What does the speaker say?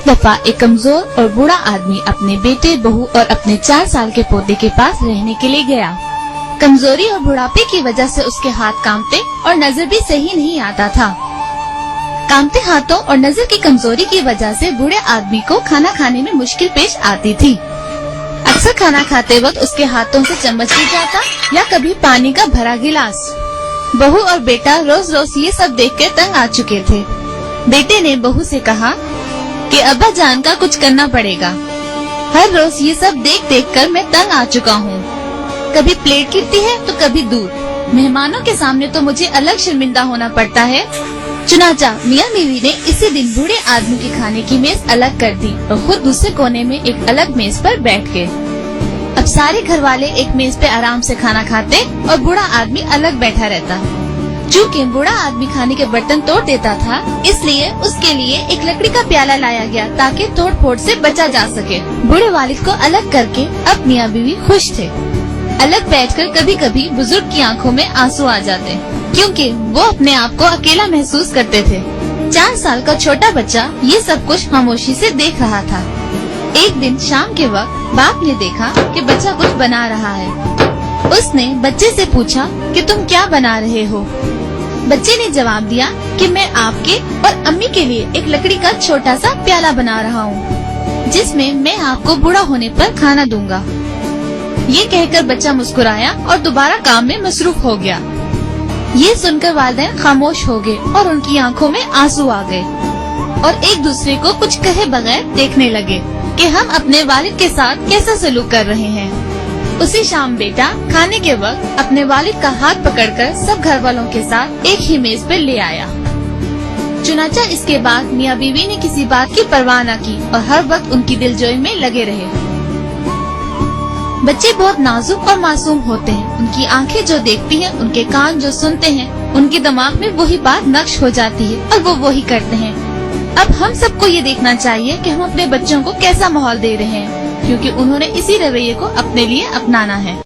एक दफा एक कमजोर और बूढ़ा आदमी अपने बेटे, बहू और अपने 4 साल के पोते के पास रहने के लिए गया। कमजोरी और बुढ़ापे की वजह से उसके हाथ कांपते और नजर भी सही नहीं आता था। कांपते हाथों और नजर की कमजोरी की वजह से बूढ़े आदमी को खाना खाने में मुश्किल पेश आती थी। अक्सर खाना खाते वक्त उसके हाथों से चम्मच गिर जाता या कभी पानी का भरा गिलास। बहू और बेटा रोज रोज ये सब देखकर तंग आ चुके थे। बेटे ने बहू से कहा कि अब्बा जान का कुछ करना पड़ेगा। हर रोज ये सब देख देख कर मैं तंग आ चुका हूँ। कभी प्लेट गिरती है तो कभी दूध। मेहमानों के सामने तो मुझे अलग शर्मिंदा होना पड़ता है। चुनाचा मियाँ बीवी ने इसी दिन बूढ़े आदमी के खाने की मेज अलग कर दी और खुद दूसरे कोने में एक अलग मेज पर बैठ गए। अब सारे घर वाले एक मेज पे आराम से खाना खाते और बूढ़ा आदमी अलग बैठा रहता। चूँकि बूढ़ा आदमी खाने के बर्तन तोड़ देता था, इसलिए उसके लिए एक लकड़ी का प्याला लाया गया ताकि तोड़ फोड़ से बचा जा सके। बूढ़े वालिद को अलग करके अब मियाँ बीवी खुश थे। अलग बैठकर कभी कभी बुजुर्ग की आंखों में आंसू आ जाते, क्योंकि वो अपने आप को अकेला महसूस करते थे। 4 साल का छोटा बच्चा ये सब कुछ खामोशी से देख रहा था। एक दिन शाम के वक्त बाप ने देखा कि बच्चा कुछ बना रहा है। उसने बच्चे से पूछा कि तुम क्या बना रहे हो? बच्चे ने जवाब दिया कि मैं आपके और अम्मी के लिए एक लकड़ी का छोटा सा प्याला बना रहा हूँ, जिसमें मैं आपको बूढ़ा होने पर खाना दूंगा। ये कहकर बच्चा मुस्कुराया और दोबारा काम में मसरूफ हो गया। ये सुनकर वालिदैन खामोश हो गए और उनकी आंखों में आंसू आ गए और एक दूसरे को कुछ कहे बगैर देखने लगे कि हम अपने वालिद के साथ कैसा सलूक कर रहे हैं। उसी शाम बेटा खाने के वक्त अपने वालिद का हाथ पकड़कर सब घर वालों के साथ एक ही मेज पर ले आया। चुनाचा इसके बाद मियाँ बीवी ने किसी बात की परवाह न की और हर वक्त उनकी दिलजोई में लगे रहे। बच्चे बहुत नाजुक और मासूम होते हैं। उनकी आंखें जो देखती हैं, उनके कान जो सुनते हैं, उनके दिमाग में वही बात नक्श हो जाती है और वो वही करते हैं। अब हम सबको ये देखना चाहिए कि हम अपने बच्चों को कैसा माहौल दे रहे हैं, क्योंकि उन्होंने इसी रवैये को अपने लिए अपनाना है।